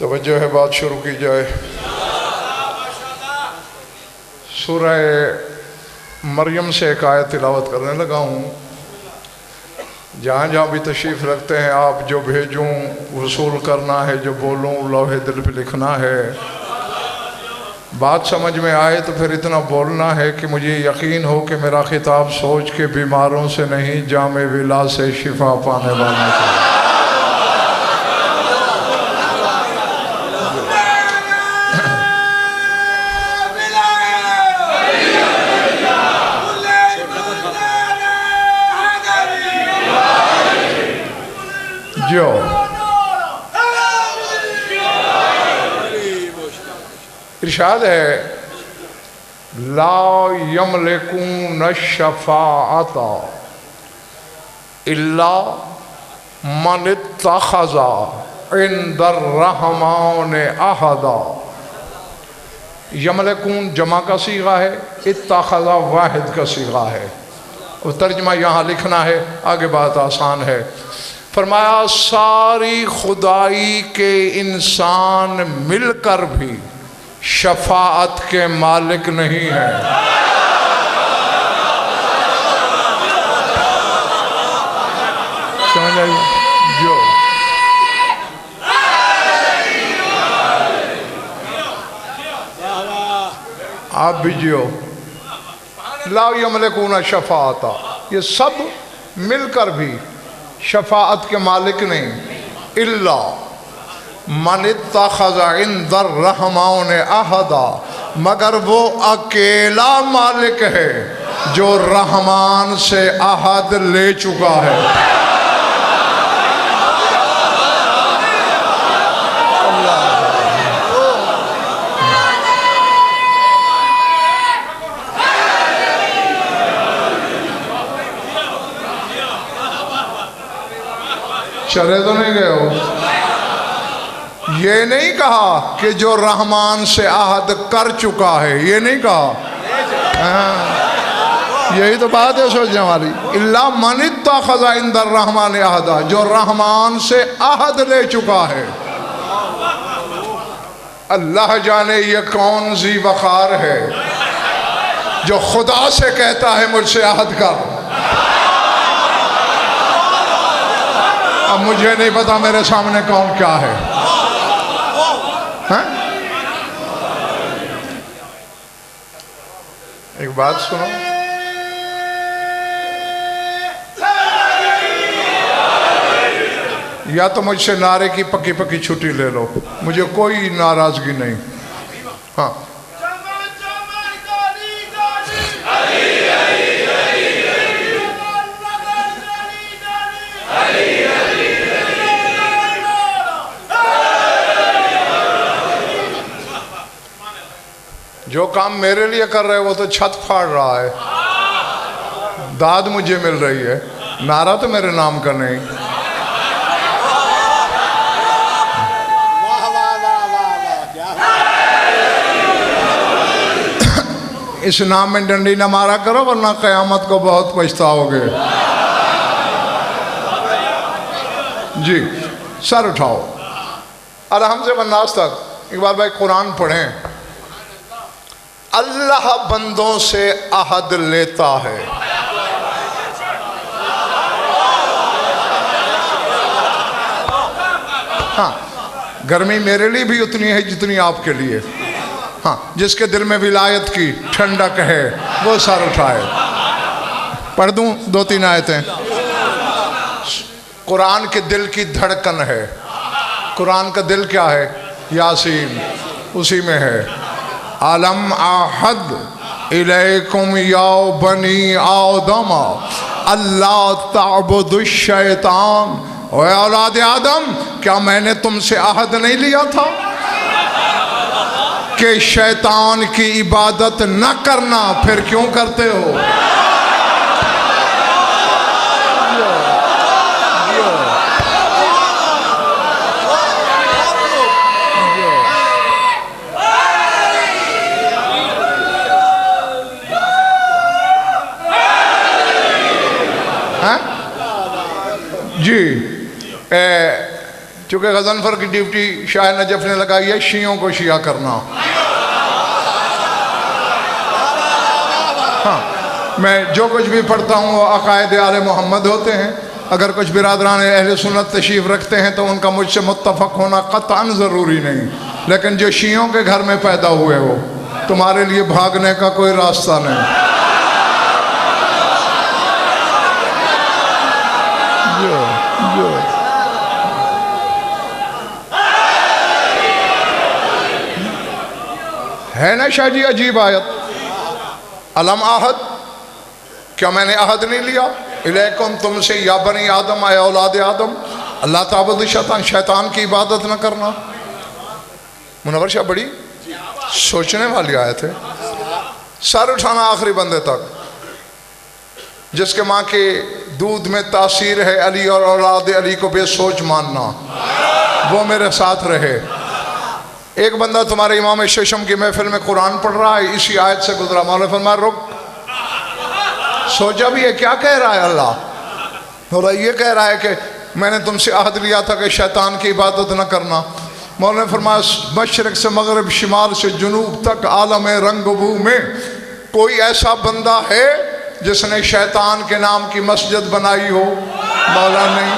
तवज्जो है, बात शुरू की जाए। सूरह मरियम से एक आयत तिलावत करने लगा हूँ। जहाँ जहाँ भी तशरीफ़ रखते हैं आप, जो भेजूँ वसूल करना है, जो बोलूँ लौहे दिल पे लिखना है। बात समझ में आए तो फिर इतना बोलना है कि मुझे यकीन हो कि मेरा खिताब सोच के बीमारों से नहीं, जामे विला से शिफा पाने वालों से। जो इरशाद है, ला यमलिकून शफाअता इल्ला मन इत्तखज़ा इंदर रहमान अहदा। यमलिकून जमा का सीगा है, इत्तखज़ा वाहिद का सीगा है। और तर्जमा यहाँ लिखना है, आगे बात आसान है। फरमाया सारी खुदाई के इंसान मिलकर भी शफाअत के मालिक नहीं है। समझ आई? जो आप भी जियो, ला यमलिकून शफाअता, ये सब मिलकर भी शफाअत के मालिक नहीं। इल्ला मन इत्तखज़ा इंदर रहमान अहदा, मगर वो अकेला मालिक है जो रहमान से अहद ले चुका है। चले तो नहीं गए हो? ये नहीं कहा कि जो रहमान से आहद कर चुका है, ये नहीं कहा। यही तो बात है सोचने वाली। इल्ला मन इत्तखज़ा इंदर रहमान अहदा, जो रहमान से आहद ले चुका है। अल्लाह जाने ये कौन ज़ी वक़ार है जो खुदा से कहता है मुझसे आहद कर। अब मुझे नहीं पता मेरे सामने कौन क्या है, हैं? एक बात सुनो, या तो मुझसे नारे की पक्की पक्की छुट्टी ले लो, मुझे कोई नाराजगी नहीं। हाँ, जो काम मेरे लिए कर रहे हो वो तो छत फाड़ रहा है, दाद मुझे मिल रही है, नारा तो मेरे नाम का नहीं। इस नाम में डंडी न मारा करो वरना क़यामत को बहुत पछताओगे। जी, सर उठाओ। अलहम से वन्नास तक एक बार भाई कुरान पढ़ें। अल्लाह बंदों से अहद लेता है। हाँ, गर्मी मेरे लिए भी उतनी है जितनी आपके लिए। हाँ, जिसके दिल में विलायत की ठंडक है वो सर उठाए। पढ़ दूं 2-3 आयतें। कुरान के दिल की धड़कन है। कुरान का दिल क्या है? यासीन, उसी में है। अलम आहद इलैकुम या बनी आदम अल्लाह ताबुदुश शैतान, ओए औलाद आदम, क्या मैंने तुमसे आहद नहीं लिया था? कि शैतान की इबादत न करना, फिर क्यों करते हो? जी, चूँकि गज़नफ़र की ड्यूटी शाह नजफ़ ने लगाई है शियों को शिया करना। हाँ, मैं जो कुछ भी पढ़ता हूँ वो अक़ायद आले मोहम्मद होते हैं। अगर कुछ बिरादरान अहले सुन्नत तशरीफ़ रखते हैं तो उनका मुझसे मुत्तफ़क़ होना क़त्अन ज़रूरी नहीं, लेकिन जो शियों के घर में पैदा हुए हो, तुम्हारे लिए भागने का कोई रास्ता नहीं। है ना शाह जी अजीब आयत, अलम आहद, क्या मैंने अहद नहीं लिया इलैकुम तुमसे या बनी आदम आया औलाद आदम अल्लाह ताबुद शैतान, शैतान की इबादत न करना। मुनव्वर शाह बड़ी सोचने वाली आयत है। सर उठाना आखिरी बंदे तक, जिसके माँ के दूध में तासीर है अली और औलाद अली को बेसोच मानना, वो मेरे साथ रहे। एक बंदा तुम्हारे इमाम शेशम की महफिल में कुरान पढ़ रहा है, इसी आयत से गुजरा। मौलाना फरमाया रुक, सोचा भी है क्या कह रहा है अल्लाह? बोला ये कह रहा है कि मैंने तुमसे अहद लिया था कि शैतान की इबादत न करना। मौलाना फरमाया मशरक से मगरब, शिमाल से जुनूब तक आलम रंगबू में कोई ऐसा बंदा है जिसने शैतान के नाम की मस्जिद बनाई हो? मौला नहीं।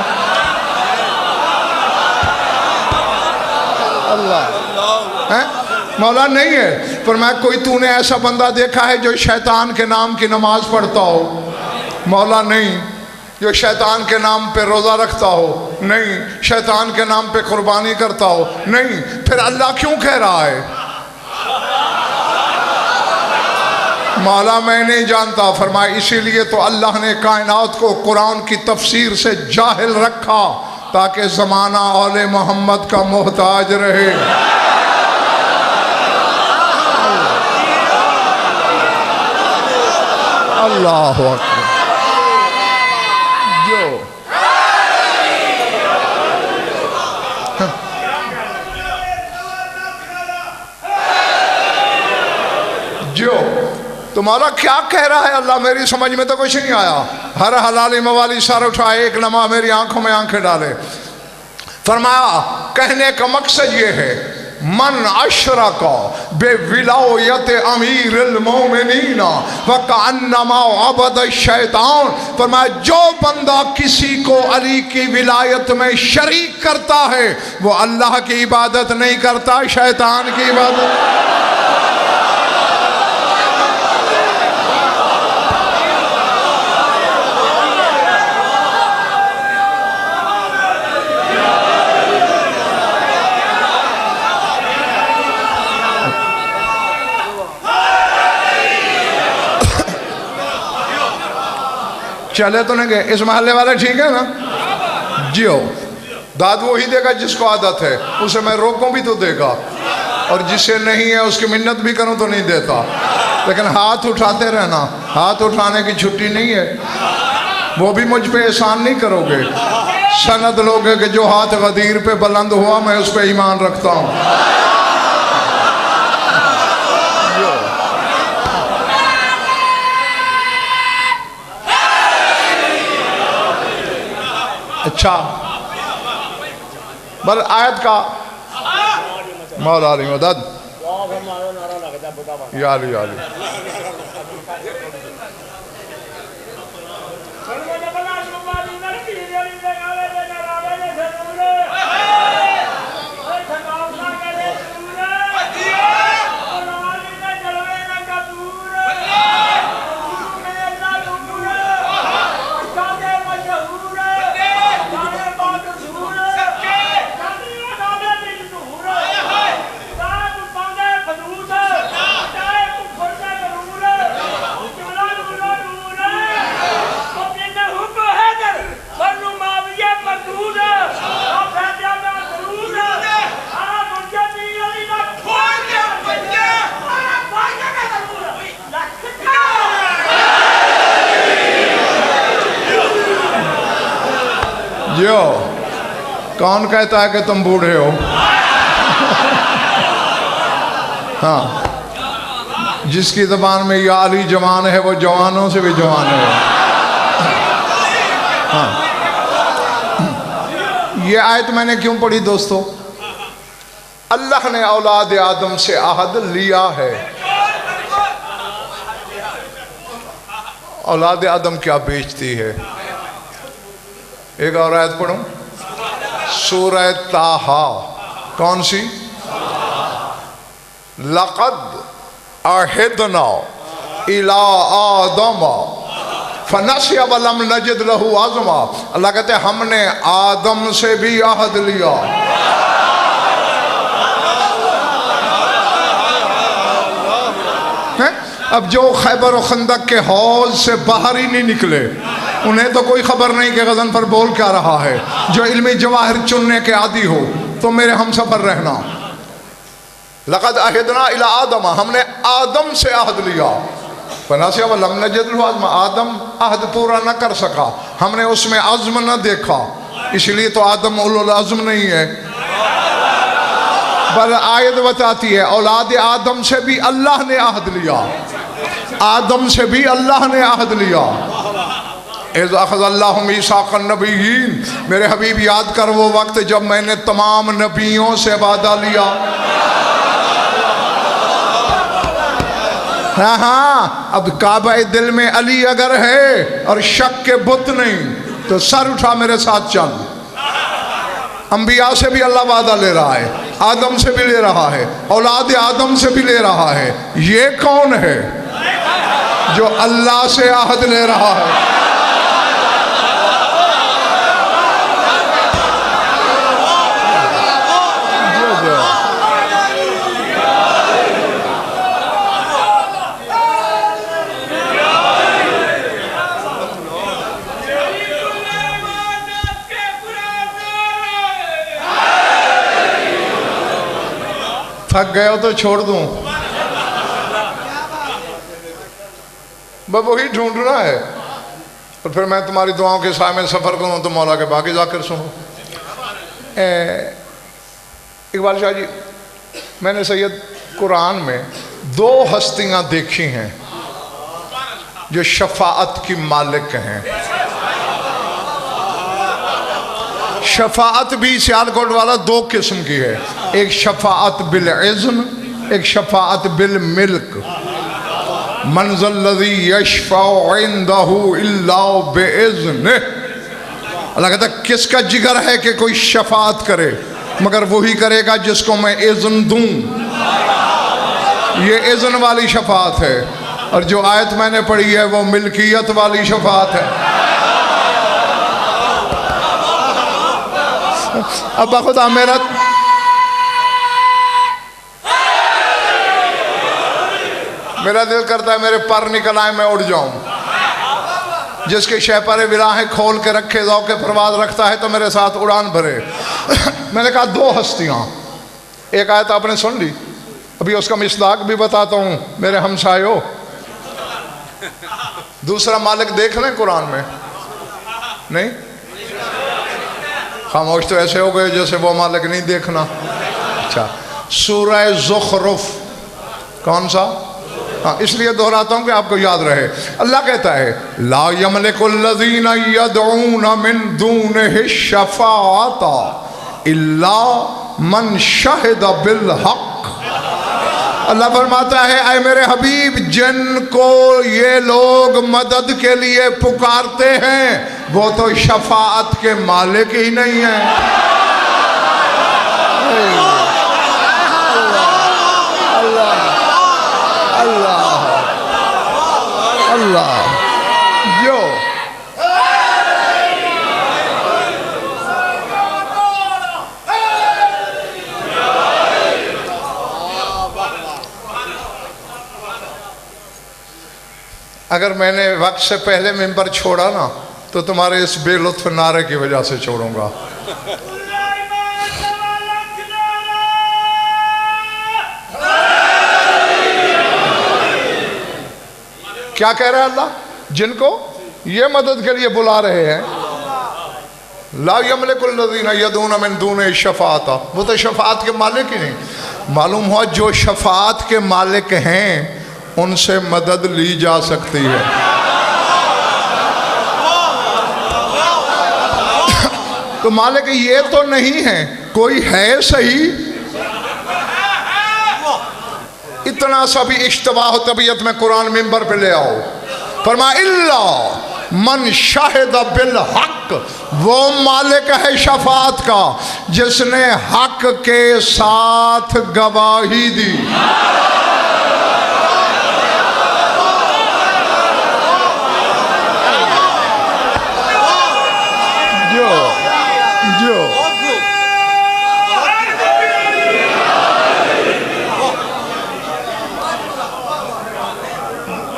अल्लाह है? मौला नहीं है। पर मैं कोई तूने ऐसा बंदा देखा है जो शैतान के नाम की नमाज पढ़ता हो? मौला नहीं। जो शैतान के नाम पे रोज़ा रखता हो? नहीं। शैतान के नाम पे कुर्बानी करता हो? नहीं। फिर अल्लाह क्यों कह रहा है? मौला मैं नहीं जानता। फरमाया इसीलिए तो अल्लाह ने कायनात को कुरान की तफसीर से जाहिल रखा ताकि ज़माना औले मोहम्मद का मोहताज रहे। अल्लाह अकबर। जो तुम्हारा क्या कह रहा है अल्लाह, मेरी समझ में तो कुछ नहीं आया। हर हलाली मवाली सर उठाए, एक लम्हा मेरी आंखों में आंखें डाले। फरमाया कहने का मकसद ये है मन अशरका बेविलायत अमीरुल मोमिनीन वकअन्नमा अबद शैतान। फरमाया जो बंदा किसी को अली की विलायत में शरीक करता है वो अल्लाह की इबादत नहीं करता, शैतान की इबादत। चले तो नहीं गए। इस मोहल्ले वाले ठीक है ना? जियो दाद वो ही देगा जिसको आदत है, उसे मैं रोकूं भी तो देगा, और जिसे नहीं है उसकी मिन्नत भी करूं तो नहीं देता। लेकिन हाथ उठाते रहना, हाथ उठाने की छुट्टी नहीं है। वो भी मुझ पे एहसान नहीं करोगे। सनद लोगे कि जो हाथ गदीर पे बुलंद हुआ मैं उस पर ईमान रखता हूँ। अच्छा बल आयत का मौला अली मदद याली याली जो कौन कहता है कि तुम बूढ़े हो? हाँ, जिसकी ज़बान में या अली जवान है वो जवानों से भी जवान है। हाँ, ये आयत मैंने क्यों पढ़ी दोस्तों? अल्लाह ने औलाद आदम से अहद लिया है। औलाद आदम क्या बेचती है? एक और आयत पढ़ूं, सूरह ताहा। कौन सी? लक़द अहिदना इला आदम फनसिया वलम नजिद लहू आज़मा। अल्लाह कहते हैं हमने आदम से भी अहद लिया। अब जो खैबर और खंदक के हौज से बाहर ही नहीं निकले, उन्हें तो कोई खबर नहीं कि गज़न पर बोल क्या रहा है। जो इल्मी जवाहिर चुनने के आदी हो तो मेरे हम सफर रहना। लक़द अहिदना इला आदम, हमने आदम से अहद लिया। फनासिया वलम नजिद लहू आज़मा, आदम अहद पूरा न कर सका, हमने उसमें अज़्म न देखा, इसलिए तो आदम उलुल अज़्म नहीं है। पर आयत बताती है औलाद आदम से भी अल्लाह ने अहद लिया। आदम से भी अल्लाह ने अहद लिया। अख़ज़ल्लाहु मीसाक़न नबिय्यीन, मेरे हबीब याद कर वो वक्त जब मैंने तमाम नबियों से वादा लिया। हाँ हाँ, अब काबा दिल में अली अगर है और शक के बुत नहीं तो सर उठा मेरे साथ चल। अंबिया से भी अल्लाह वादा ले रहा है, आदम से भी ले रहा है, औलाद आदम से भी ले रहा है। ये कौन है जो अल्लाह से आहद ले रहा है? थक गए हो तो छोड़ दूं, बस वही ढूंढना है। और फिर मैं तुम्हारी दुआओं के साए में सफ़र करूं तो मौला के बाकी जाकर सुनो। इकबाल शाह जी, मैंने सैयद कुरान में दो हस्तियां देखी हैं जो शफाअत की मालिक हैं। शफाअत भी सियालकोट वाला दो किस्म की है, एक शफाअत बिल इज़्न, एक शफाअत बिल मिल्क। मनज़ल्लज़ी यशफ़अउ इंदहु इल्ला बिइज़्निह। अल्लाह कहता है किसका जिगर है कि कोई शफाअत करे, मगर वही करेगा जिसको मैं इज़्न दूं। ये इज़्न वाली शफाअत है, और जो आयत मैंने पढ़ी है वो मिल्कियत वाली शफाअत है। अब खुदा मेरा दिल करता है मेरे पर निकल आए, मैं उड़ जाऊं। जिसके शहपर विराहें खोल के रखे, ज़ौक़ परवाज़ रखता है तो मेरे साथ उड़ान भरे। मैंने कहा दो हस्तियां, एक आयत आपने सुन ली, अभी उसका मिसदाक भी बताता हूं मेरे हमसायों। दूसरा मालिक देख लें कुरान में, नहीं खामोश तो ऐसे हो गए जैसे वो मालिक नहीं देखना। अच्छा, सूरह ज़ुख़रुफ़, कौन सा? हाँ, इसलिए दोहराता हूँ कि आपको याद रहे। अल्लाह कहता है ला यमलिकुल्लज़ीना यदऊना मिन दूनिहि शफ़ाअता इल्ला मन शहिदा बिल हक़। अल्लाह फरमाता है ऐ मेरे हबीब, जिनको ये लोग मदद के लिए पुकारते हैं वो तो शफाअत के मालिक ही नहीं है। अल्लाह अल्लाह अल्लाह जो अगर मैंने वक्त से पहले मिंबर छोड़ा ना तो तुम्हारे इस बेलुत्फ नारे की वजह से छोड़ूंगा। क्या कह रहा है अल्लाह? जिनको ये मदद के लिए बुला रहे हैं ला यमलिकुल्लज़ीना यदूना मिन दूनिही शफ़ाअता, वो तो शफ़ाअत के मालिक ही नहीं। मालूम हुआ जो शफ़ाअत के मालिक हैं उनसे मदद ली जा सकती है। तो मालिक ये तो नहीं है, कोई है सही। इतना सा भी इश्तबाह तबीयत में कुरान मिंबर पे ले आओ। फरमा इल्ला मन शाहिद बिल हक, वो मालिक है शफात का जिसने हक के साथ गवाही दी। जो जो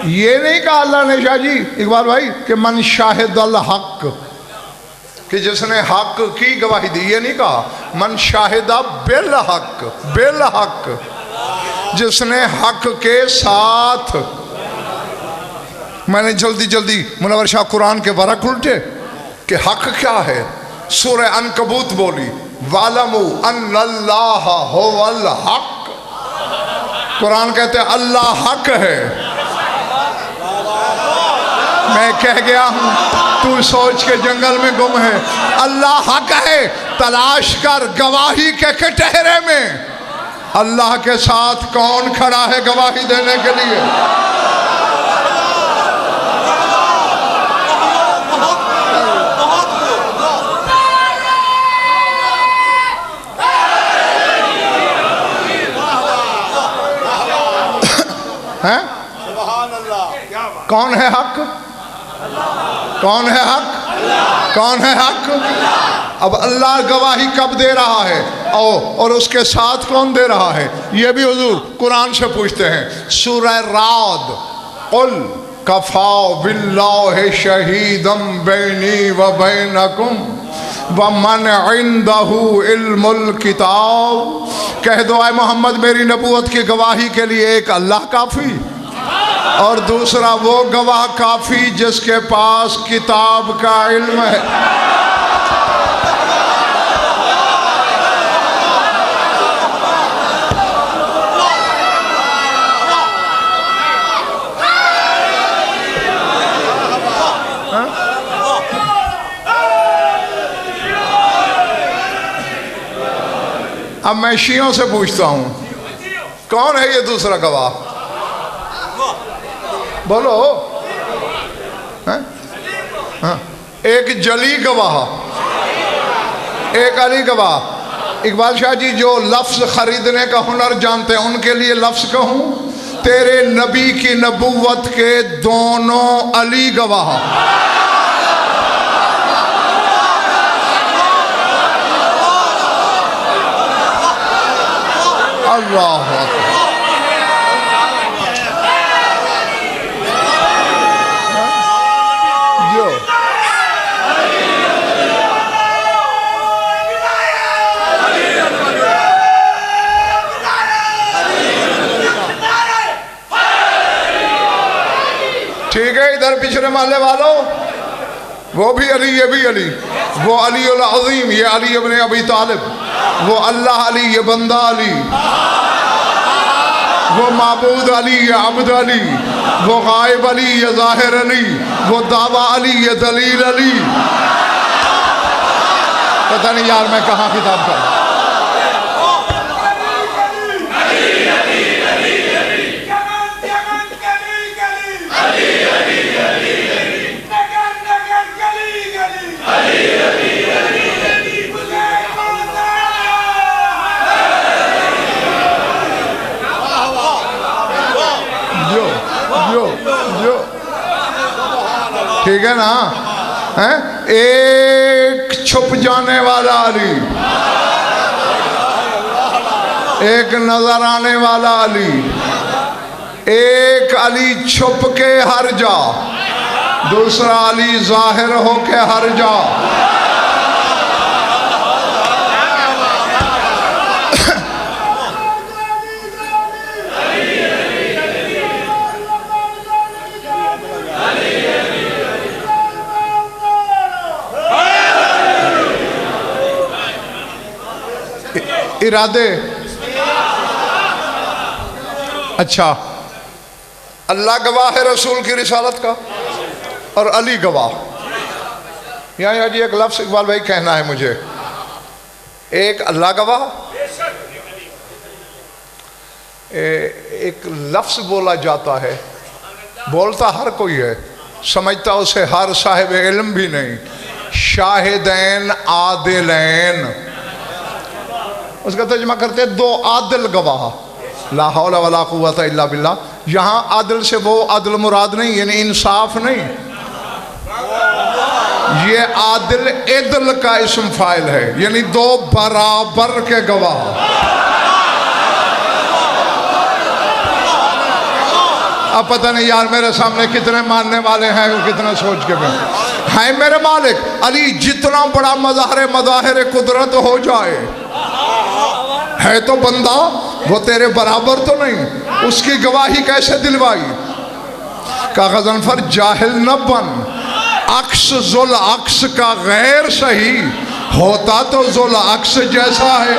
ये नहीं कहा अल्लाह ने शाह जी इकबाल भाई कि मन शाहिद अल हक, कि जिसने हक की गवाही दी। ये नहीं कहा मन शाहिदा बिल हक, बिल हक जिसने हक के साथ। मैंने जल्दी जल्दी मुनव्वर शाह कुरान के वरक उल्टे कि हक क्या है। सूरह अनकबूत बोली वालमू अन्नल्लाह हुवल हक, कुरान कहते हैं अल्लाह हक है। मैं कह गया हूं तू सोच के जंगल में गुम है। अल्लाह हक है, तलाश कर गवाही के कटहरे में अल्लाह के साथ कौन खड़ा है गवाही देने के लिए। हैं? कौन है हक? कौन है हक? कौन है हक? अब अल्लाह गवाही कब दे रहा है और उसके साथ कौन दे रहा है, ये भी हुजूर कुरान से पूछते हैं। सूरह राद कुल कफा बिल्लाहि शहीदम बैनी व बैनकुम व मन इंदहु इल्मुल किताब, कह दो आए मोहम्मद मेरी नबूवत की गवाही के लिए एक अल्लाह काफ़ी और दूसरा वो गवाह काफ़ी जिसके पास किताब का इल्म है। अब मैं शियों से पूछता हूं कौन है ये दूसरा गवाह? बोलो। हाँ? एक जली गवाह, एक अली गवाह। इकबाल शाह जी जो लफ्ज़ खरीदने का हुनर जानते हैं उनके लिए लफ्ज़ कहूँ, तेरे नबी की नबूवत के दोनों अली गवाह। अल्लाह ठीक है। इधर पिछले महल्ले वालों वो भी अली ये भी अली, वो अली उल अज़ीम ये अली इब्न अबी तालिब, वो अल्लाह अली ये बंदा अली, वो माबूद अली ये अब्द अली, वो गायब अली ये ज़ाहिर अली, वो दावा अली ये दलील अली। पता नहीं यार मैं कहाँ किताब का। ठीक है ना? है एक छुप जाने वाला अली, एक नजर आने वाला अली, एक अली छुप के हर जा, दूसरा अली जाहिर हो के हर जा। इरादे। अच्छा, अल्लाह गवाह है रसूल की रिसालत का और अली गवाह। यहाँ जी एक लफ्ज़ इकबाल भाई कहना है मुझे, एक अल्लाह गवाह, एक लफ्ज़ बोला जाता है, बोलता हर कोई है, समझता उसे हर साहिब इल्म भी नहीं। शाहिदैन आदिलैन, उसका तर्जुमा करते हैं दो आदिल गवाह। ला हौला वला कुव्वता इल्ला बिल्लाह। यहाँ आदिल से वो आदिल मुराद नहीं, यानी इंसाफ नहीं, ये आदिल इदल का इस्म फाइल है, यानी दो बराबर के गवाह। अब पता नहीं यार मेरे सामने कितने मानने वाले हैं, कितना सोच के मैं है मेरे मालिक। अली जितना बड़ा मज़ाहिर कुदरत हो जाए, है तो बंदा, वो तेरे बराबर तो नहीं, उसकी गवाही कैसे दिलवाई। कागज़न पर जाहिल न बन, अक्स जुल अक्स का गैर सही होता तो जुल अक्स जैसा है।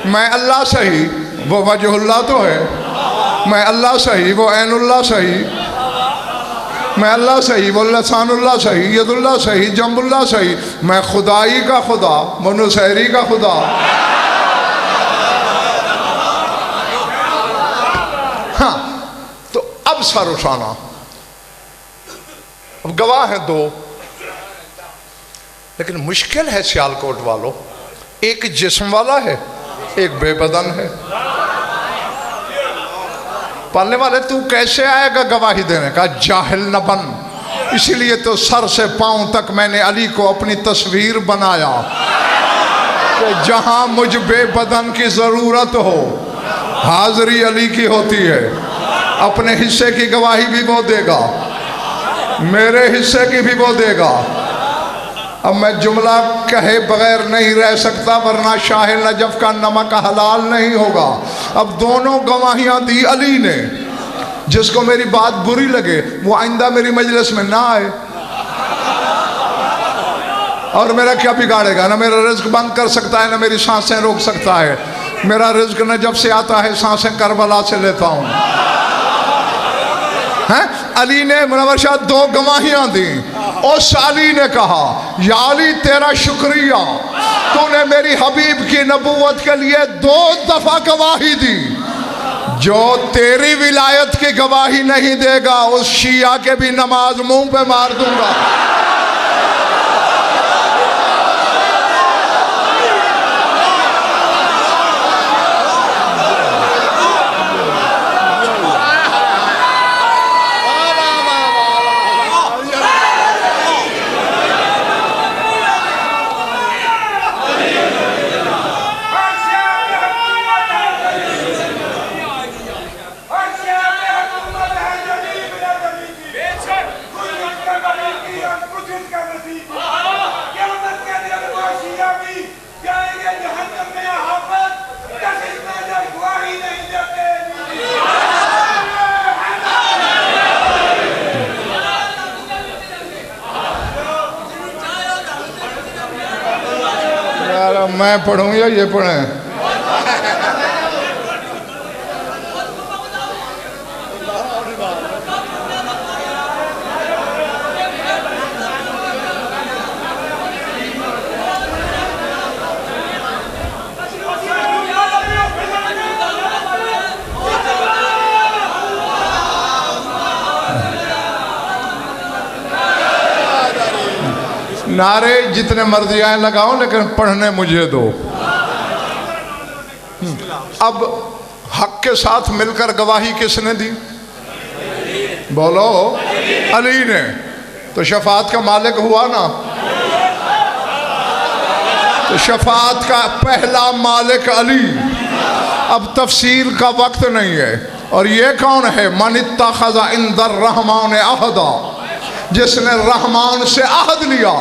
मैं अल्लाह सही, वो वजहुल्लाह तो है। मैं अल्लाह सही, वो ऐनुल्लाह सही। मैं अल्लाह सही, वो लसानुल्लाह सही, यदुल्लाह सही, जम्बुल्लाह सही। मैं खुदाई का खुदा, मनुसहरी का खुदा। हाँ, तो अब सर उठाना, अब गवाह हैं दो, लेकिन मुश्किल है सियालकोट वालों, एक जिस्म वाला है, एक बेबदन है। पालने वाले तू कैसे आएगा गवाही देने का, जाहिल न बन। इसीलिए तो सर से पांव तक मैंने अली को अपनी तस्वीर बनाया कि जहां मुझ बेबदन की जरूरत हो, हाजिरी अली की होती है। अपने हिस्से की गवाही भी वो देगा, मेरे हिस्से की भी वो देगा। अब मैं जुमला कहे बगैर नहीं रह सकता, वरना शाह नजफ का नमक हलाल नहीं होगा। अब दोनों गवाहियां दी अली ने, जिसको मेरी बात बुरी लगे वो आइंदा मेरी मजलिस में ना आए। और मेरा क्या बिगाड़ेगा, ना मेरा रिज्क बंद कर सकता है, ना मेरी सांसें रोक सकता है। मेरा रिज्क नजफ से आता है, सांसें करबला से लेता हूं। हैं, अली ने मुनव्वर शाह दो गवाहियां दी। उस अली ने कहा, या अली तेरा शुक्रिया, तूने मेरी हबीब की नबूवत के लिए 2 दफा गवाही दी। जो तेरी विलायत की गवाही नहीं देगा, उस शिया के भी नमाज मुंह पे मार दूंगा। मैं पढ़ूं या ये पढ़ें? नारे जितने मर्जी आए लगाओ, लेकिन पढ़ने मुझे दो। अब हक के साथ मिलकर गवाही किसने दी? बोलो, अली ने। तो शफात का मालिक हुआ ना। तो शफात का पहला मालिक अली। अब तफसील का वक्त नहीं है। और ये कौन है? मन इत्तखज़ इंदर रहमान अहदा, जिसने रहमान से अहद लिया।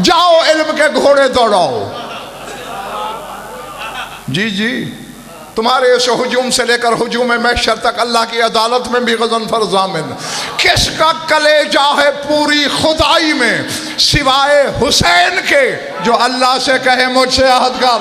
जाओ इल्म के घोड़े दौड़ाओ। जी जी, तुम्हारे इस हुजूम से लेकर हुजूम महशर तक अल्लाह की अदालत में भी गज़नफर ज़ामिन। किसका कलेजा है पूरी खुदाई में सिवाय हुसैन के, जो अल्लाह से कहे मुझसे अहद कर।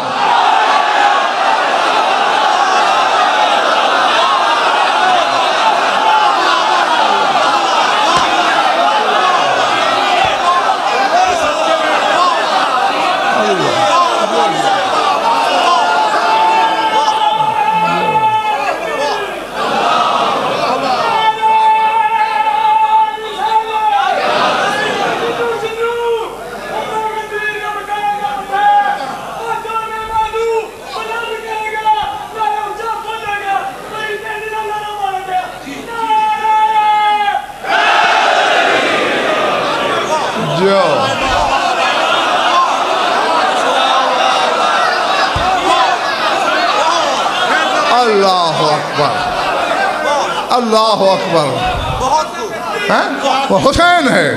अल्लाह अकबर, अल्लाह अकबर। वो हुसैन है।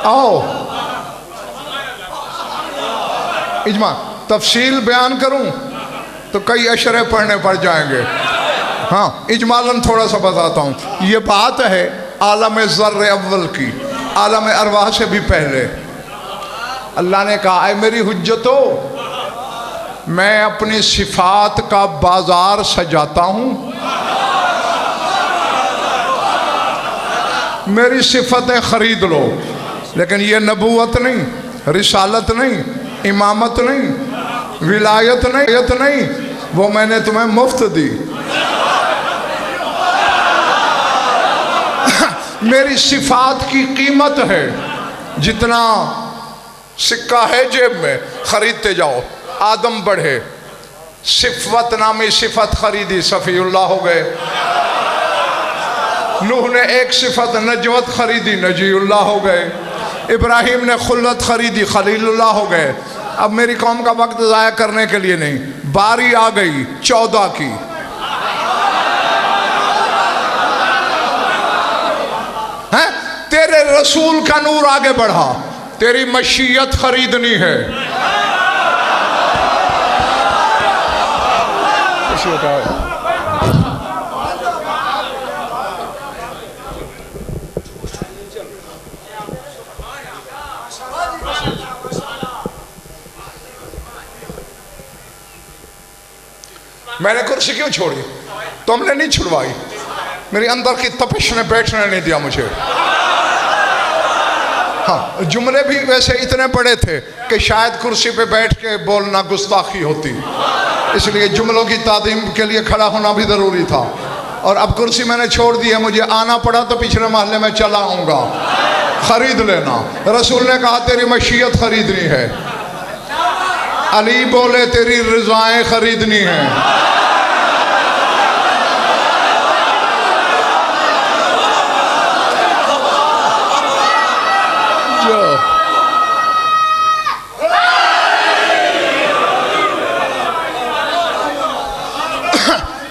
आओ इजमा तफसील बयान करूं तो कई अशरे पढ़ने पड़ जाएंगे। हाँ, इजमालन थोड़ा सा बताता हूँ। ये बात है आलम ज़र्र अव्वल की, आलम अरवाह से भी पहले। अल्लाह ने कहा, ऐ मेरी हुज्जतो, मैं अपनी सिफात का बाजार सजाता हूँ। मेरी सिफतें खरीद लो, लेकिन ये नबूवत नहीं, रिसालत नहीं, इमामत नहीं, विलायत नहीं, वो मैंने तुम्हें मुफ्त दी। मेरी सिफात की कीमत है, जितना सिक्का है जेब में खरीदते जाओ। आदम बढ़े, सिफत नामी सिफत खरीदी, सफ़ीउल्लाह हो गए। नूह ने एक सिफत नजवत खरीदी, नजीउल्लाह हो गए। इब्राहिम ने खुल्लत खरीदी, खलीलुल्लाह हो गए। अब मेरी कौम का वक्त ज़ाया करने के लिए नहीं, बारी आ गई 14 की। हैं? तेरे रसूल का नूर आगे बढ़ा, तेरी मशीयत खरीदनी है। मैंने कुर्सी क्यों छोड़ी? तुमने नहीं छुड़वाई, मेरी अंदर की तपिश ने बैठने नहीं दिया मुझे। हाँ, जुमले भी वैसे इतने बड़े थे कि शायद कुर्सी पे बैठ के बोलना गुस्ताखी होती, इसलिए जुमलों की तादीम के लिए खड़ा होना भी ज़रूरी था। और अब कुर्सी मैंने छोड़ दी है, मुझे आना पड़ा तो पिछले मोहल्ले में चला आऊँगा, खरीद लेना। रसूल ने कहा तेरी मशीयत खरीदनी है, अली बोले तेरी रज़ाएं खरीदनी है।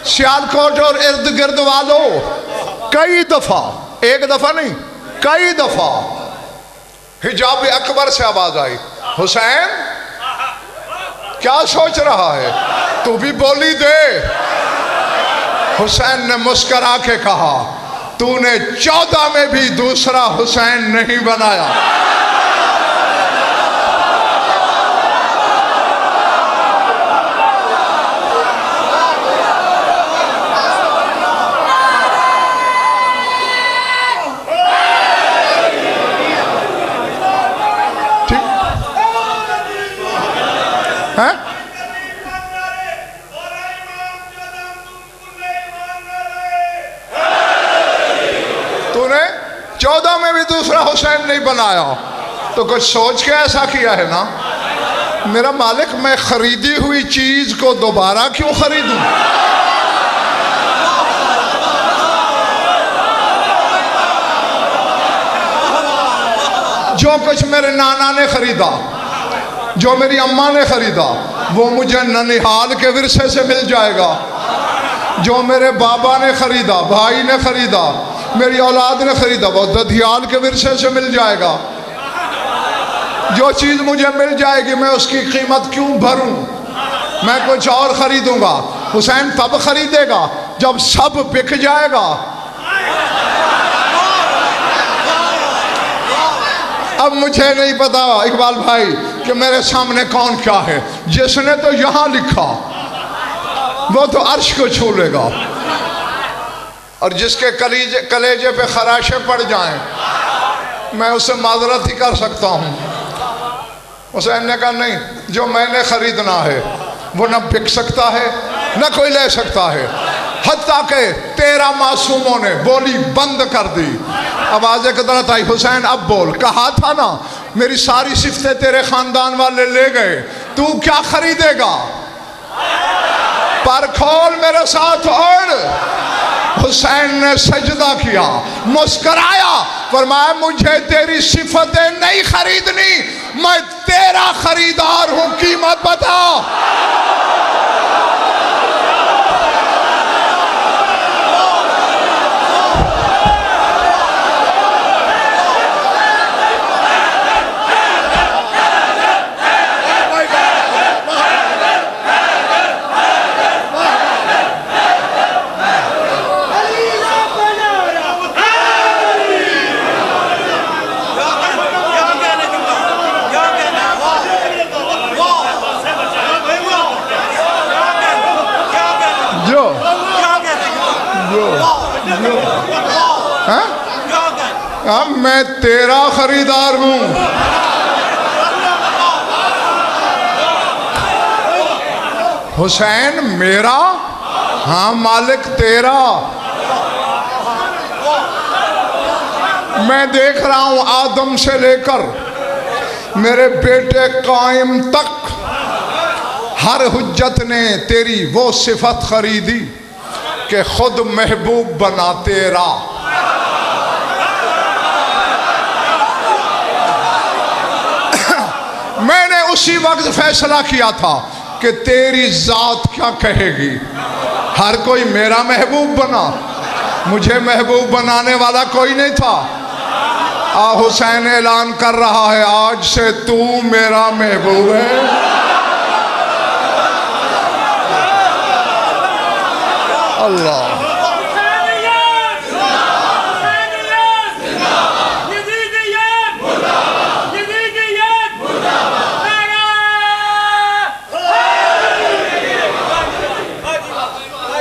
सियालकोट और इर्द गिर्द वालों, कई दफा, एक दफा नहीं कई दफा हिजाब अकबर से आवाज आई, हुसैन क्या सोच रहा है, तू भी बोली दे। हुसैन ने मुस्करा के कहा, तूने 14 में भी दूसरा हुसैन नहीं बनाया। हैं? तूने 14 में भी दूसरा हुसैन नहीं बनाया तो कुछ सोच के ऐसा किया है ना। मेरा मालिक, मैं खरीदी हुई चीज को दोबारा क्यों खरीदूं? जो कुछ मेरे नाना ने खरीदा, जो मेरी अम्मा ने खरीदा, वो मुझे ननिहाल के विरसे से मिल जाएगा। जो मेरे बाबा ने खरीदा, भाई ने खरीदा, मेरी औलाद ने खरीदा, वो दधियाल के विरसे से मिल जाएगा। जो चीज़ मुझे मिल जाएगी मैं उसकी कीमत क्यों भरूं? मैं कुछ और खरीदूंगा। हुसैन तब खरीदेगा जब सब बिक जाएगा। अब मुझे नहीं पता इकबाल भाई कि मेरे सामने कौन क्या है। जिसने तो यहां लिखा वो तो अर्श को छू लेगा, और जिसके कलेजे पे खराशे पड़ जाएं मैं उससे माजरत ही कर सकता हूं। हुसैन ने कहा नहीं, जो मैंने खरीदना है वो न बिक सकता है न कोई ले सकता है। हत्ता के 13 मासूमों ने बोली बंद कर दी। आवाज़ कदरत आई, हुसैन अब बोल। कहा था ना मेरी सारी सिफ्तें तेरे खानदान वाले ले गए, तू क्या खरीदेगा? पर खोल मेरे साथ ओढ़। हुसैन ने सजदा किया, मुस्कराया, फरमाया मुझे तेरी सिफतें नहीं खरीदनी, मैं तेरा खरीदार हूं, कीमत बता। अब मैं तेरा खरीदार हूं। हुसैन मेरा? हाँ मालिक तेरा। मैं देख रहा हूं आदम से लेकर मेरे बेटे कायम तक हर हुज्जत ने तेरी वो सिफत खरीदी कि खुद महबूब बना तेरा। मैंने उसी वक्त फैसला किया था कि तेरी जात क्या कहेगी। हर कोई मेरा महबूब बना, मुझे महबूब बनाने वाला कोई नहीं था। हुसैन ऐलान कर रहा है आज से तू मेरा महबूब है। अल्लाह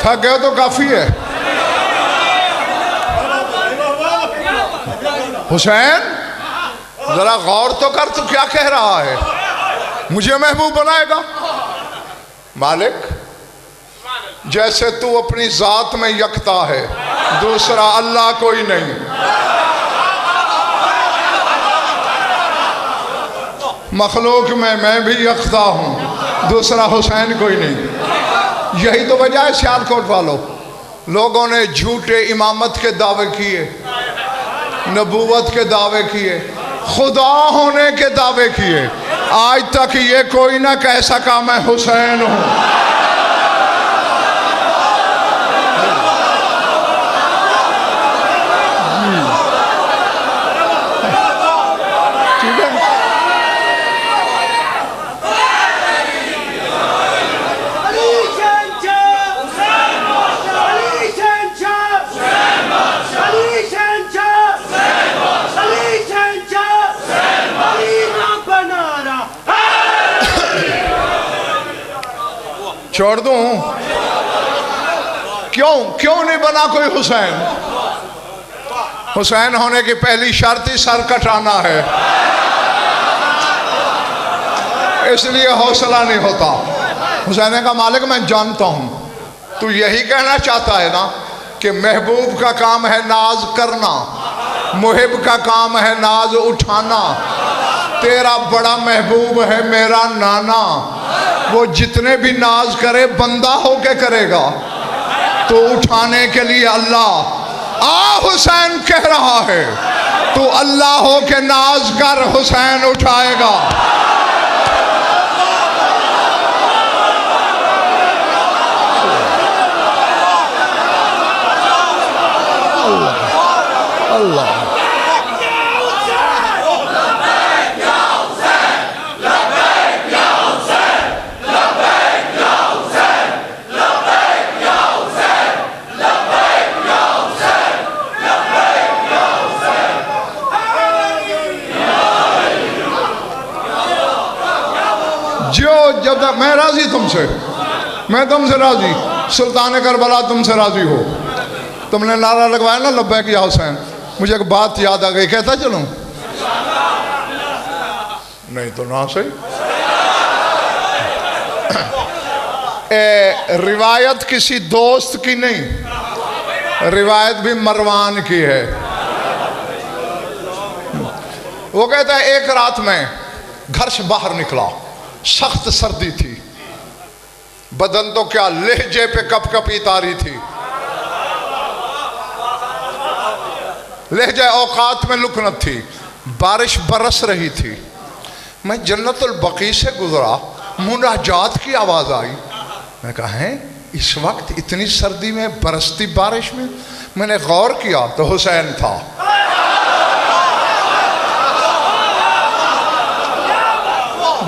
थक गए तो काफी है। हुसैन जरा गौर तो कर, तू क्या कह रहा है? मुझे महबूब बनाएगा? मालिक जैसे तू अपनी जात में यकता है, दूसरा अल्लाह कोई नहीं। मखलूक में मैं भी यकता हूं, दूसरा हुसैन कोई नहीं। यही तो वजह है सियालकोट वालों, लोगों ने झूठे इमामत के दावे किए, नबूवत के दावे किए, खुदा होने के दावे किए। आज तक ये कोई ना कह सका मैं हुसैन हूं। छोड़ दूं? क्यों नहीं बना कोई हुसैन? हुसैन होने की पहली शर्त ही सर कटाना है, इसलिए हौसला नहीं होता। हुसैन का मालिक मैं जानता हूं तू यही कहना चाहता है ना कि महबूब का काम है नाज करना, मुहिब का काम है नाज उठाना। तेरा बड़ा महबूब है मेरा नाना, वो जितने भी नाज करे बंदा होके करेगा, तो उठाने के लिए अल्लाह। हुसैन कह रहा है तू अल्लाह हो के नाज कर, हुसैन उठाएगा। अल्लाह अल्लाह जो जब तक मैं राजी तुमसे, मैं तुमसे राजी, सुल्तान करबला तुमसे राजी हो। तुमने नारा लगवाया ना लब्बैक या हुसैन, मुझे एक बात याद आ गई, कहता चलूं? नहीं तो ना सही। रिवायत किसी दोस्त की नहीं, रिवायत भी मरवान की है। वो कहता है एक रात में घर से बाहर निकला, सख्त सर्दी थी, बदन तो क्या लहजे पे कपकपी तारी थी, लहजे औकात में लुकनत थी, बारिश बरस रही थी। मैं जन्नतुल बकी से गुजरा, मुनाजात की आवाज़ आई। मैं कहा है इस वक्त इतनी सर्दी में बरसती बारिश में? मैंने गौर किया तो हुसैन था।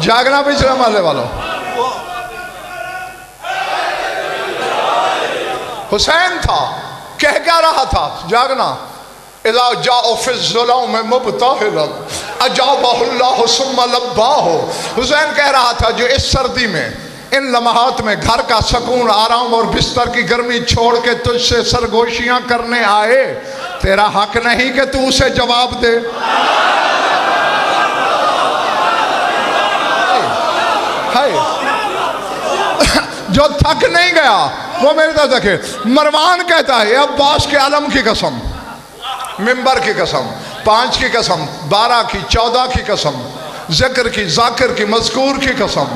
जागना पिछले माले वालों, हुसैन था। कह क्या रहा था? जागना। इला जाओ फिज़्ज़ुलाम में मुबताहिलन अजाबहुल्लाहु सुम्मा लब्बाहु। हुसैन कह रहा था जो इस सर्दी में, इन लम्हात में घर का सुकून, आराम और बिस्तर की गर्मी छोड़ के तुझसे सरगोशियां करने आए, तेरा हक नहीं कि तू उसे जवाब दे। जो थक नहीं गया वो मेरे तरफ देखे। मरवान कहता है अब्बास के आलम की कसम, मिंबर की कसम, 5 की कसम, 12 की, 14 की कसम, जिक्र की, जाकिर की, मज़कूर की कसम,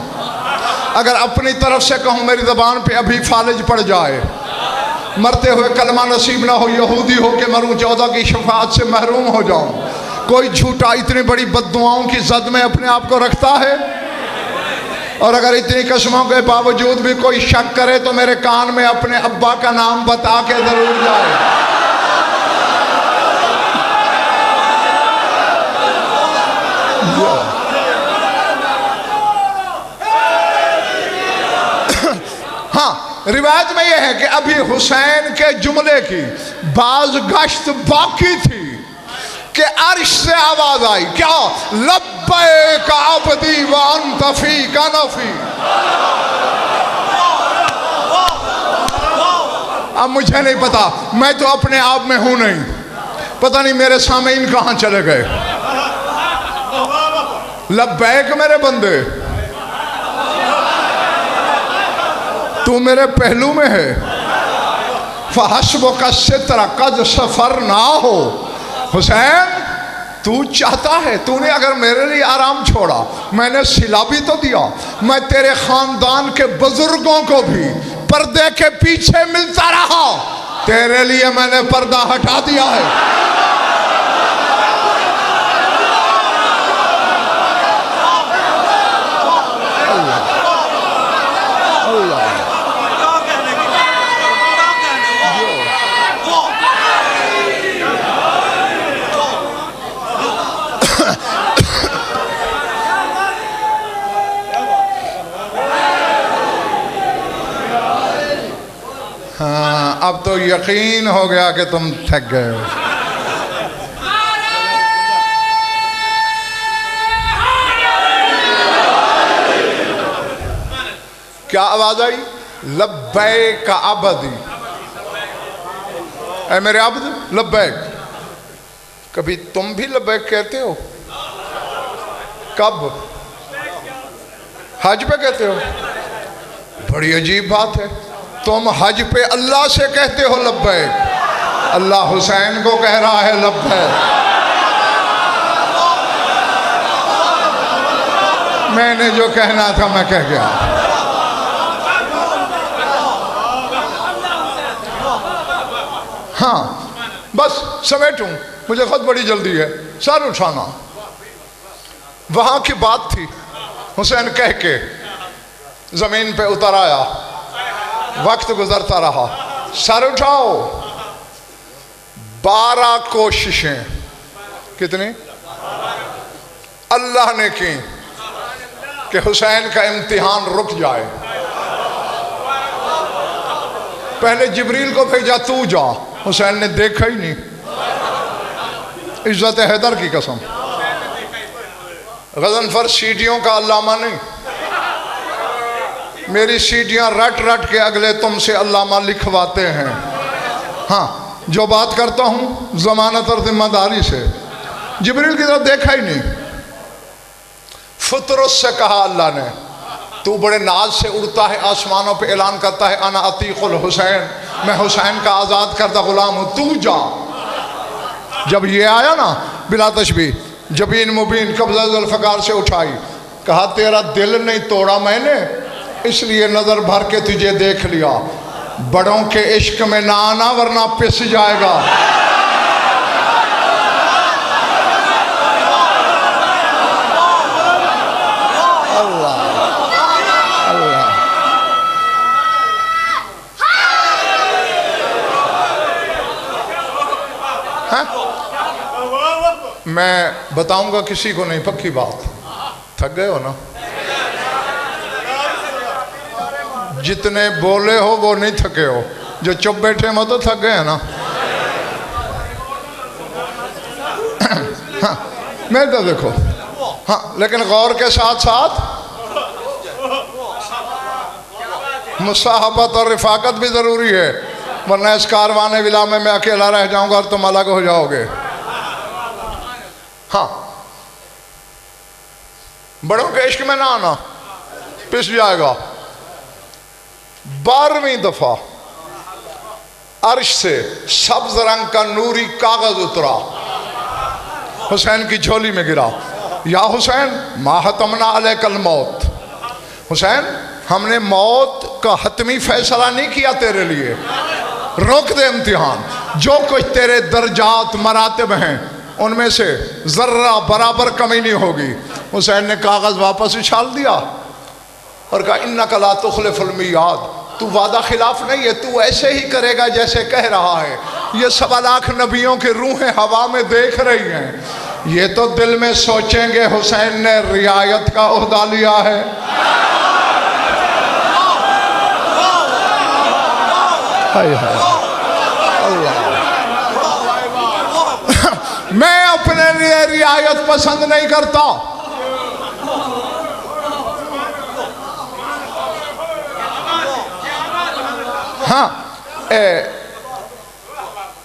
अगर अपनी तरफ से कहूँ मेरी ज़बान पे अभी फालिज पड़ जाए, मरते हुए कलमा नसीब ना हो, यहूदी हो के मरूँ, 14 की शफाअत से महरूम हो जाऊँ। कोई झूठा इतनी बड़ी बद्दुआओं की जद में अपने आप को रखता है? और अगर इतनी कसमों के बावजूद भी कोई शक करे तो मेरे कान में अपने अब्बा का नाम बता के जरूर जाए। हाँ, रिवायत में यह है कि अभी हुसैन के जुमले की बाज गश्त बाकी थी कि अर्श से आवाज आई, क्या? लब्बैक अब्दी व अंत फी कनफी। अब मुझे नहीं पता, मैं तो अपने आप में हूं नहीं, पता नहीं मेरे सामीन कहां चले गए। लब्बैक मेरे बंदे, तू मेरे पहलू में है। फहस्बुक सित्र कद सफर ना हो। हुसैन तू चाहता है, तूने अगर मेरे लिए आराम छोड़ा, मैंने सिला भी तो दिया। मैं तेरे खानदान के बुजुर्गों को भी पर्दे के पीछे मिलता रहा, तेरे लिए मैंने पर्दा हटा दिया है। हाँ, अब तो यकीन हो गया कि तुम थक गए हो। क्या आवाज आई? लब्बैक अब्दी, ऐ मेरे अब्द लब्बैक। कभी तुम भी लब्बैक कहते हो? कब? हज पे कहते हो? बड़ी अजीब बात है, तुम हज पे अल्लाह से कहते हो लब्बैक, अल्लाह हुसैन को कह रहा है लब्बैक। मैंने जो कहना था मैं कह गया। हाँ, बस समेटूं, मुझे खुद बड़ी जल्दी है। सर उठाना, वहां की बात थी। हुसैन कह के जमीन पे उतर आया, वक्त गुजरता रहा। सर उठाओ। 12 कोशिशें, कितनी अल्लाह ने की कि हुसैन का इम्तिहान रुक जाए। पहले जिब्रील को भेजा, तू जा। हुसैन ने देखा ही नहीं, इज्जत हैदर की कसम। गज़नफर सीटियों का अल्लामा नहीं, मेरी सीढ़ियाँ रट रट के अगले तुमसे अल्लामा लिखवाते हैं। हाँ, जो बात करता हूँ ज़मानत और जिम्मेदारी से। जिब्रील की तरफ देखा ही नहीं। फतरस से कहा अल्लाह ने, तू बड़े नाज से उड़ता है, आसमानों पे ऐलान करता है अना अतीकुल हुसैन, मैं हुसैन का आज़ाद करदा गुलाम हूँ, तू जा। जब ये आया ना बिला तशबीह, जबीन मुबीन कब्ज़ा ज़ुल्फ़कार से उठाई, कहा तेरा दिल नहीं तोड़ा मैंने, इसलिए नज़र भर के तुझे देख लिया। बड़ों के इश्क में ना आना वरना पिस जाएगा। अल्लाह अल्लाह। मैं बताऊंगा किसी को नहीं, पक्की बात। थक गए हो ना? जितने बोले हो वो नहीं थके हो, जो चुप बैठे हो तो थक गए ना। हाँ, मैं तो देखो, हाँ, लेकिन गौर के साथ साथ मुसाहबत और रिफाकत भी ज़रूरी है, वरना इस कारवाने विला में मैं अकेला रह जाऊंगा और तुम अलग हो जाओगे। हाँ, बड़ों के इश्क में ना आना, पिस जाएगा। 12वीं दफा अर्श से सब्ज रंग का नूरी कागज उतरा, हुसैन की झोली में गिरा। या हुसैन माहतमना अलैकल मौत, हुसैन हमने मौत का हतमी फैसला नहीं किया तेरे लिए, रोक दे इम्तिहान। जो कुछ तेरे दर्जात मरातब हैं उनमें से जर्रा बराबर कमी नहीं होगी। हुसैन ने कागज वापस उछाल दिया और कहा इन्नका ला तुखलिफुल मियाद, तू वादा खिलाफ नहीं है, तू ऐसे ही करेगा जैसे कह रहा है। ये 1.25 लाख नबियों के रूहें हवा में देख रही हैं, ये तो दिल में सोचेंगे हुसैन ने रियायत का ओहदा लिया है। हाय हाय अल्लाह। मैं अपने लिए रियायत पसंद नहीं करता। हाँ,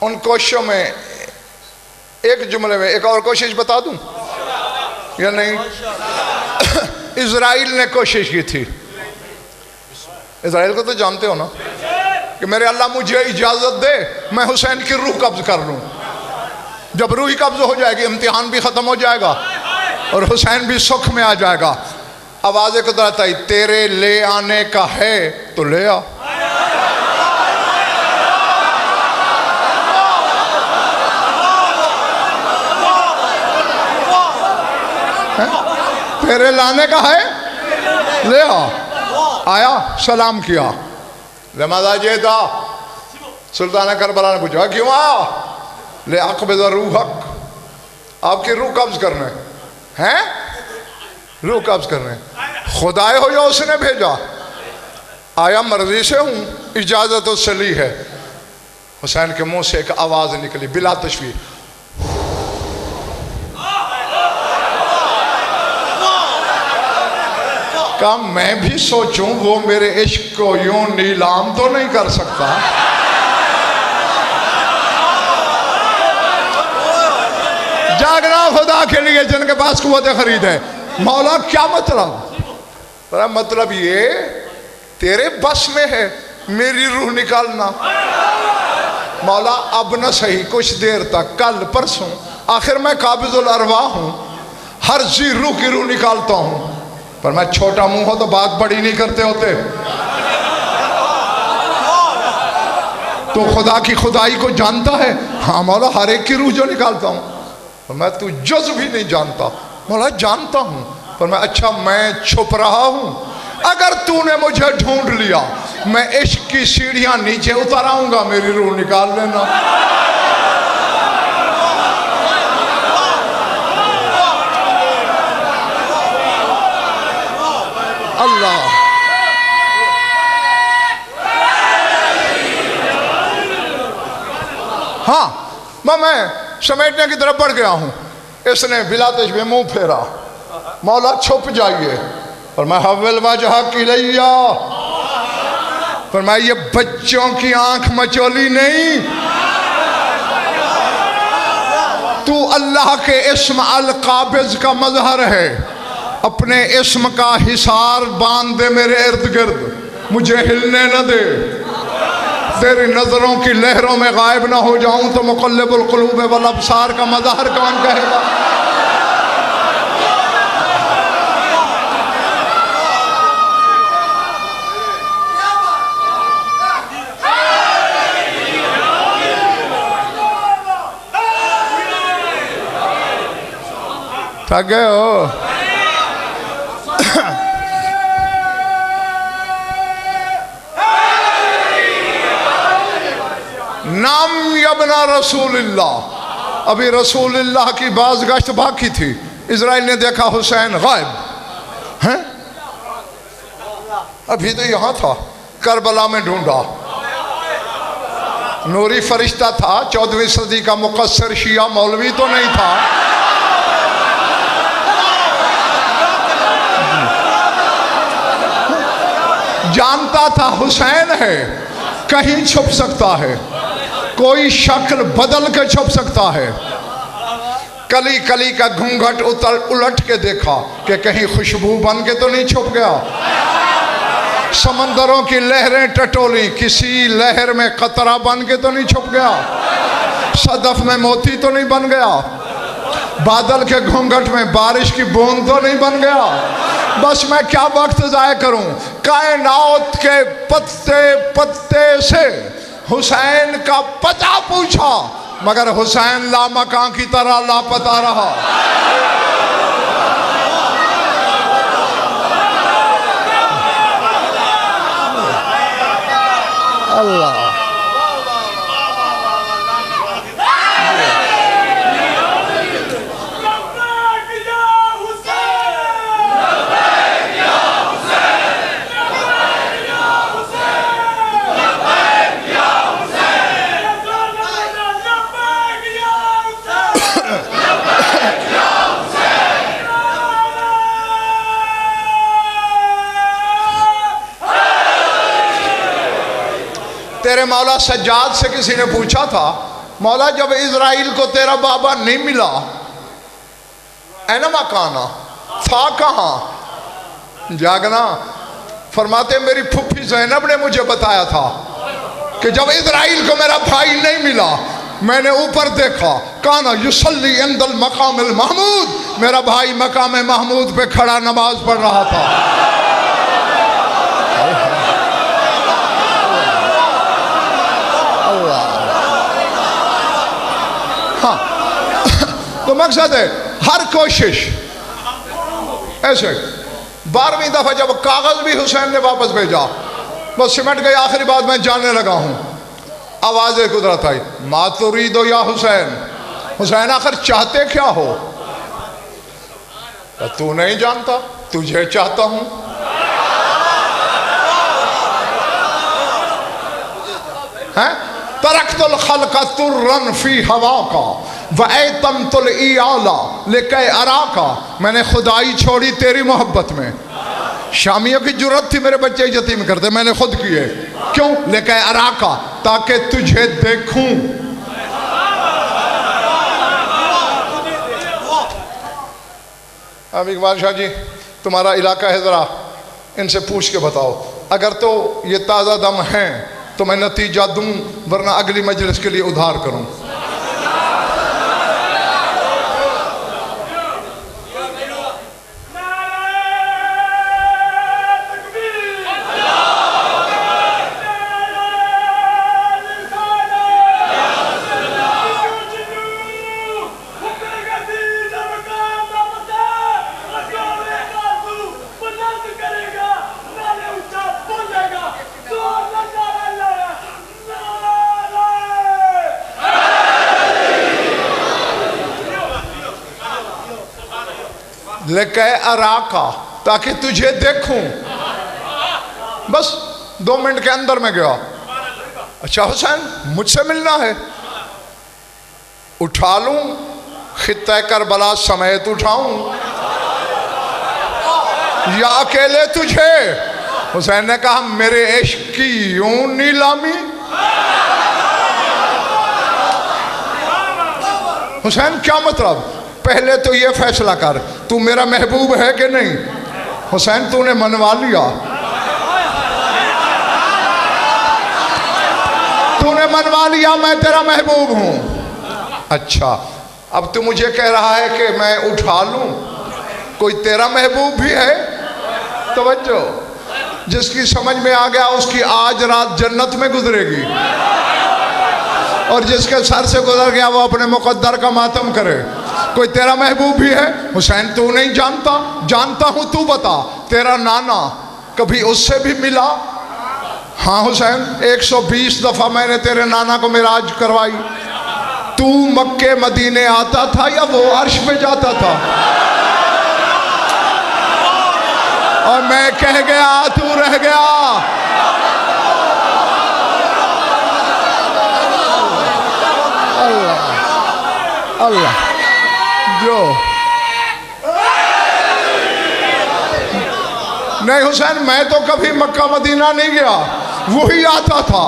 उन कोशिशों में एक जुमले में एक और कोशिश बता दूं या नहीं? इजराइल ने कोशिश की थी। इजराइल को तो जानते हो ना कि मेरे अल्लाह मुझे इजाजत दे मैं हुसैन की रूह कब्ज कर लूं। जब रूह कब्ज हो जाएगी इम्तिहान भी खत्म हो जाएगा और हुसैन भी सुख में आ जाएगा। आवाज़ कुदरत आई, तेरे ले आने का है तो ले आ। तेरे लाने का है, ले आ। आया, सलाम किया, लिमाज़ा जेता। सुल्तान करबला ने पूछा क्यों आया? ले अक़बिज़ रूहक, आपकी रूह कब्ज करने हैं, रूह कब्ज करने। खुदाए हो या उसने भेजा? आया मर्जी से हूँ, इजाज़त उससे ली है। हुसैन के मुंह से एक आवाज़ निकली बिला तशबीह, का मैं भी सोचूं वो मेरे इश्क को यूं नीलाम तो नहीं कर सकता। जागना खुदा के लिए जिनके पास कुव्वत खरीद है। मौला क्या मतलब? मतलब ये तेरे बस में है मेरी रूह निकालना। मौला अब न सही कुछ देर तक, कल परसों, आखिर मैं काबिज़ुल अरवाह हूँ, हर जी रूह की रूह निकालता हूँ। पर मैं छोटा मुंह हो तो बात बड़ी नहीं करते होते। तो खुदा की खुदाई को जानता है? हाँ मौला, हर एक की रूह जो निकालता हूँ। तो मैं तू जुज़ भी नहीं जानता। मौला जानता हूँ, पर मैं अच्छा मैं छुप रहा हूँ। अगर तूने मुझे ढूंढ लिया मैं इश्क की सीढ़ियाँ नीचे उतर आऊँगा, मेरी रूह निकाल लेना। अल्लाह। हाँ, मैं समेटने की तरफ बढ़ गया हूं। इसने बिला तशबीह मुंह फेरा, मौला छुप जाइए। और मैं हव्वल वजह की लैया, फरमाया ये बच्चों की आंख मचोली नहीं, तू अल्लाह के इस्म अल काबिज का मजहर है। अपने इस्म का हिसार बांध दे मेरे इर्द गिर्द, मुझे हिलने न दे। तेरी नजरों की लहरों में गायब ना हो जाऊं तो मुक़ल्लिबुल क़ुलूब वल अब्सार का मजहर कौन कहेगा? थक गए हो? नाम यबना रसूलुल्लाह। अभी रसूलुल्लाह की बाज़गश्त बाकी थी। इजराइल ने देखा हुसैन गायब हैं, अभी तो यहाँ था, करबला में ढूंढा। नूरी फरिश्ता था, 14वीं सदी का मुकस्सर शिया मौलवी तो नहीं था। जानता था हुसैन है, कहीं छुप सकता है, कोई शक्ल बदल के छुप सकता है। कली कली का घूंघट उलट के देखा कि कहीं खुशबू बन के तो नहीं छुप गया। समंदरों की लहरें टटोली, किसी लहर में कतरा बन के तो नहीं छुप गया। सदफ में मोती तो नहीं बन गया। बादल के घूंघट में बारिश की बूंद तो नहीं बन गया। बस मैं क्या वक्त ज़ाया करूं, कायनात के पत्ते पत्ते से हुसैन का पता पूछा, मगर हुसैन लामकां की तरह लापता रहा। अल्लाह तेरे मौला सज्जाद से किसी ने पूछा था, मौला जब इजराइल को तेरा बाबा नहीं मिला, ऐना मकाना था कहाँ? जागना। फरमाते मेरी फुफ्फी ज़ैनब ने मुझे बताया था कि जब इजराइल को मेरा भाई नहीं मिला, मैंने ऊपर देखा, काना युसल्ली इंदल मकामिल महमूद, मेरा भाई मकाम महमूद पे खड़ा नमाज पढ़ रहा था। हाँ, तो मकसद है हर कोशिश ऐसे। 12वीं दफा जब कागज भी हुसैन ने वापस भेजा, बस सिमट गई। आखिरी बात मैं जानने लगा हूं, आवाज कुदरत आई, मा तुरीदो या हुसैन, हुसैन आखिर चाहते क्या हो? तो तू नहीं जानता, तुझे चाहता हूं। हैं? तरक्तुल खल्क़ तुर्रन फी हवा का वअतमतुल इयाला लेके अराका, मैंने खुदाई छोड़ी तेरी मोहब्बत में। शामियों की जरूरत थी मेरे बच्चे यतीम करते, मैंने खुद किए। क्यों? लेके अराका, ताकि तुझे देखूं। अब इकबाल शाह जी तुम्हारा इलाका है, ज़रा इनसे पूछ के बताओ। अगर तो ये ताज़ा दम हैं तो मैं नतीजा दूं, वरना अगली मजलिस के लिए उधार करूं। लेके अराका, ताकि तुझे देखूं। बस 2 मिनट के अंदर में गया। अच्छा हुसैन मुझसे मिलना है, उठा लूं, खित्ता करबला समेत उठाऊं, या अकेले तुझे हुसैन ने कहा मेरे इश्क की यूं नीलामी। हुसैन क्या मतलब? पहले तो ये फैसला कर तू मेरा महबूब है कि नहीं। हुसैन तूने मनवा लिया, तूने मनवा लिया मैं तेरा महबूब हूं। अच्छा अब तू मुझे कह रहा है कि मैं उठा लूं, कोई तेरा महबूब भी है? तवज्जो, जिसकी समझ में आ गया उसकी आज रात जन्नत में गुजरेगी, और जिसके सर से गुजर गया वो अपने मुकद्दर का मातम करे। कोई तेरा महबूब भी है? हुसैन तू नहीं जानता? जानता हूं, तू बता। तेरा नाना कभी उससे भी मिला? हाँ हुसैन, 120 दफा मैंने तेरे नाना को मिराज करवाई। तू मक्के मदीने आता था या वो अर्श पे जाता था? और मैं कह गया तू रह गया। अल्लाह अल्लाह जो नहीं हुसैन, मैं तो कभी मक्का मदीना नहीं गया, वही आता था।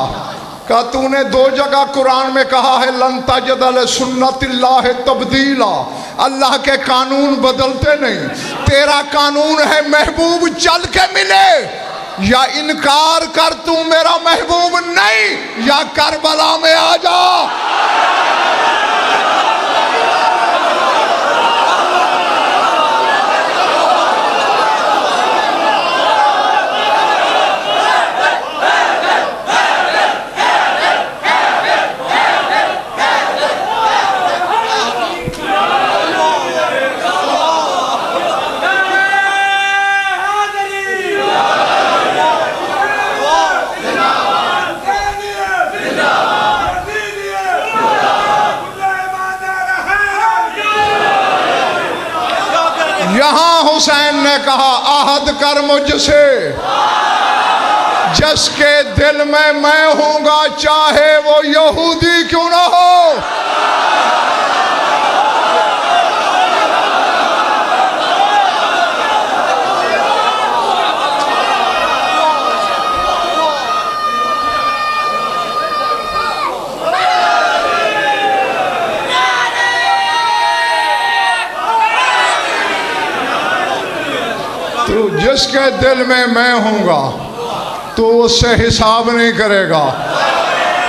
कहा तूने 2 जगह कुरान में कहा है लन तजद सुन्नतिल्लाह तब्दीला, अल्लाह के कानून बदलते नहीं। तेरा कानून है महबूब चल के मिले, या इनकार कर तू मेरा महबूब नहीं, या करबला में आ जा। यहां हुसैन ने कहा आहद कर मुझसे, जिसके दिल में मैं हूंगा चाहे वो यहूदी क्यों ना हो। तू जिसके दिल में मैं हूँगा तो उससे हिसाब नहीं करेगा।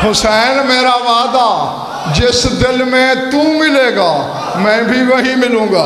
हुसैन मेरा वादा, जिस दिल में तू मिलेगा मैं भी वही मिलूँगा।